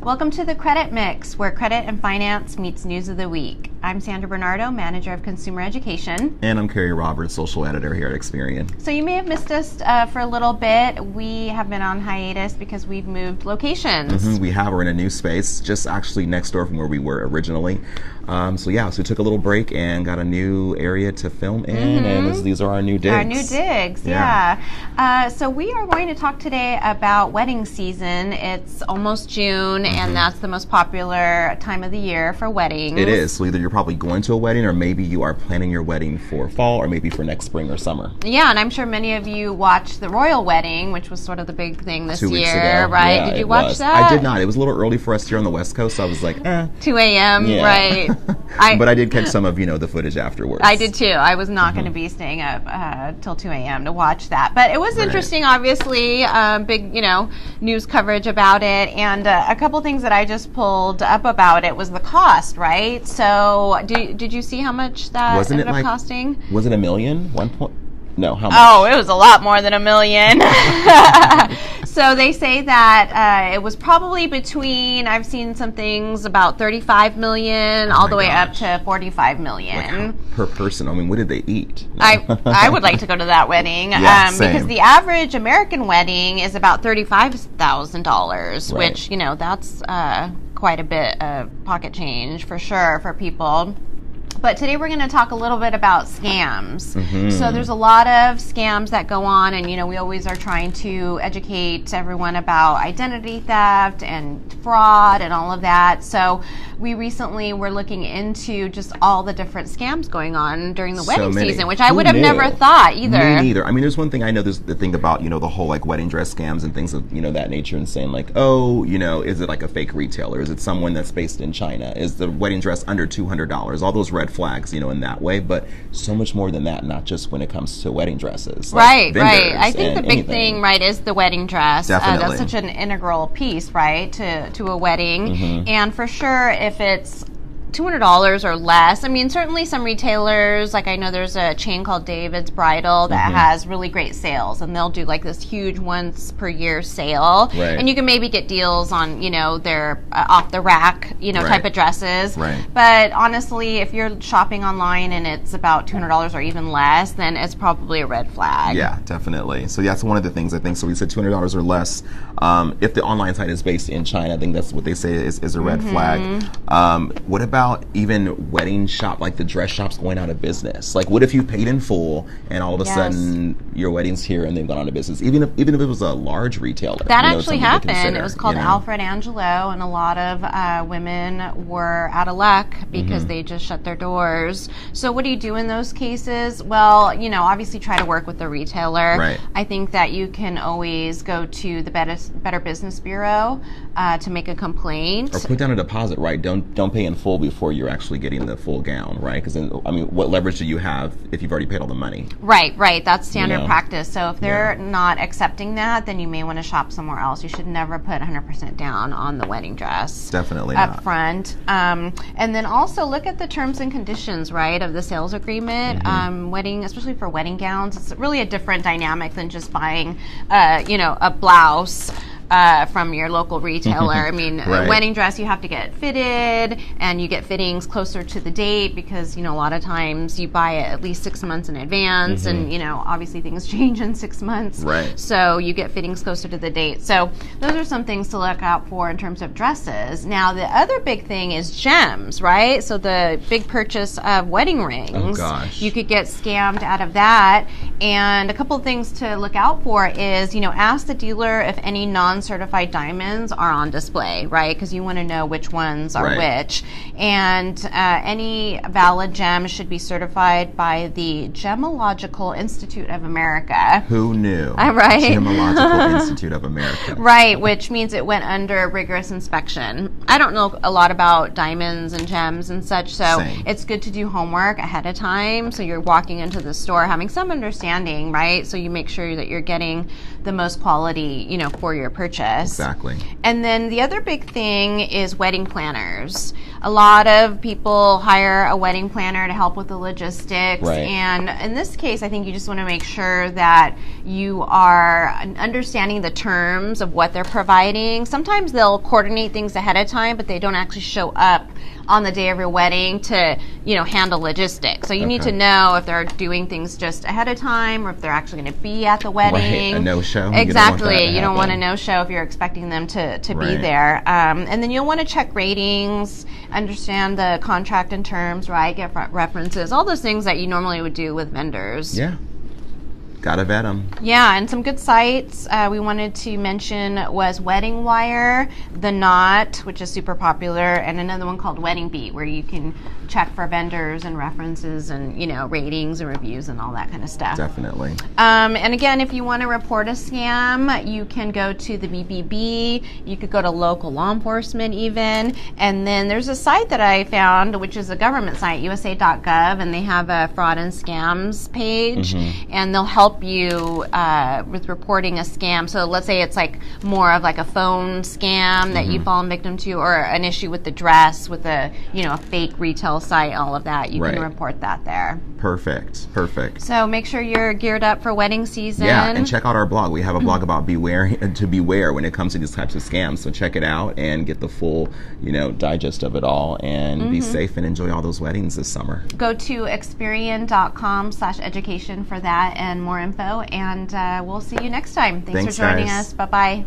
Welcome to the Credit Mix, where credit and finance meets news of the week. I'm Sandra Bernardo, Manager of Consumer Education. And I'm Kerrie Roberts, Social Editor here at Experian. So you may have missed us for a little bit. We have been on hiatus because we've moved locations. We have. We're in a new space, just actually next door from where we were originally. So we took a little break and got a new area to film in, and these are our new digs. Our new digs, yeah. So we are going to talk today about wedding season. It's almost June, and that's the most popular time of the year for weddings. It is. So either you're probably going to a wedding, or maybe you are planning your wedding for fall, or maybe for next spring or summer. Yeah, and I'm sure many of you watched the royal wedding, which was sort of the big thing this 2 weeks year, ago. right? Yeah, Did you watch that? I did not. It was a little early for us here on the West Coast, so I was like, 2 a.m., yeah. right. But I did catch some of, the footage afterwards. I did too. I was not going to be staying up till 2 a.m. to watch that. But it was interesting, obviously, big, news coverage about it. And a couple things that I just pulled up about it was the cost, right? So did you see how much that ended up costing? Was it $1 million? No, how much? Oh, it was a lot more than $1 million. So they say that it was probably between, I've seen some things about $35 million all the way up to $45 million. Like per person? I mean, what did they eat? I would like to go to that wedding because the average American wedding is about $35,000, which, that's quite a bit of pocket change for sure for people. But today we're going to talk a little bit about scams. So there's a lot of scams that go on, and we always are trying to educate everyone about identity theft and fraud and all of that. So we recently were looking into just all the different scams going on during the wedding season, which I would have never thought either. Me neither. I mean, there's one thing I know. There's the thing about the whole wedding dress scams and things of that nature, and saying is it like a fake retailer? Is it someone that's based in China? Is the wedding dress under $200? All those red flags, in that way, but so much more than that, not just when it comes to wedding dresses. Right. I think the big thing, is the wedding dress. Definitely. That's such an integral piece, right, to a wedding. And for sure, if it's $200 or less. I mean, certainly some retailers, like I know there's a chain called David's Bridal that has really great sales, and they'll do like this huge once per year sale. And you can maybe get deals on, their off the rack, type of dresses. But honestly, if you're shopping online and it's about $200 or even less, then it's probably a red flag. Yeah, definitely. So that's one of the things I think. So we said $200 or less. If the online site is based in China, I think that's what they say is a red flag. What about even wedding shop, like the dress shops going out of business? Like, what if you paid in full and all of a sudden your wedding's here and they've gone out of business? Even if it was a large retailer. That actually happened. It was called Alfred Angelo, and a lot of women were out of luck because they just shut their doors. So what do you do in those cases? Well, obviously try to work with the retailer. I think that you can always go to the Better Business Bureau to make a complaint. Or put down a deposit, right? Don't pay in full before you're actually getting the full gown, right? Because then, what leverage do you have if you've already paid all the money? Right. That's standard practice. So if they're not accepting that, then you may want to shop somewhere else. You should never put 100% down on the wedding dress. Definitely up front. And then also look at the terms and conditions, right, of the sales agreement. Wedding, especially for wedding gowns, it's really a different dynamic than just buying, a blouse. From your local retailer. I mean, a wedding dress, you have to get fitted, and you get fittings closer to the date because, a lot of times you buy it at least 6 months in advance, and, obviously things change in 6 months. So you get fittings closer to the date. So those are some things to look out for in terms of dresses. Now, the other big thing is gems, right? So the big purchase of wedding rings. Oh, gosh. You could get scammed out of that. And a couple of things to look out for is, ask the dealer if any non-certified diamonds are on display, right? Because you want to know which ones are which. And any valid gems should be certified by the Gemological Institute of America. Who knew? Right. Gemological Institute of America. Right, which means it went under rigorous inspection. I don't know a lot about diamonds and gems and such, so it's good to do homework ahead of time. So you're walking into the store having some understanding, right? So you make sure that you're getting the most quality, for your purchase. Exactly. And then the other big thing is wedding planners. A lot of people hire a wedding planner to help with the logistics. Right. And in this case, I think you just want to make sure that you are understanding the terms of what they're providing. Sometimes they'll coordinate things ahead of time, but they don't actually show up on the day of your wedding to, handle logistics. So you need to know if they're doing things just ahead of time or if they're actually going to be at the wedding. Right, a no-show. Exactly. You don't want a no-show if you're expecting them to be there. And then you'll want to check ratings, understand the contract and terms, right? Get references, all those things that you normally would do with vendors. Yeah. Gotta vet them. Yeah, and some good sites we wanted to mention was Wedding Wire, The Knot, which is super popular, and another one called Wedding Beat, where you can check for vendors and references and, ratings and reviews and all that kind of stuff. Definitely. And again, if you want to report a scam, you can go to the BBB, you could go to local law enforcement even, and then there's a site that I found, which is a government site, USA.gov, and they have a fraud and scams page, and they'll help you with reporting a scam. So let's say it's like more of like a phone scam that you've fallen victim to, or an issue with the dress, with a fake retail site, all of that. You can report that there. Perfect. So make sure you're geared up for wedding season. Yeah, and check out our blog. We have a blog about beware when it comes to these types of scams. So check it out and get the full, digest of it all, and be safe and enjoy all those weddings this summer. Go to Experian.com/education for that and more info, and we'll see you next time. Thanks for joining us. Bye-bye.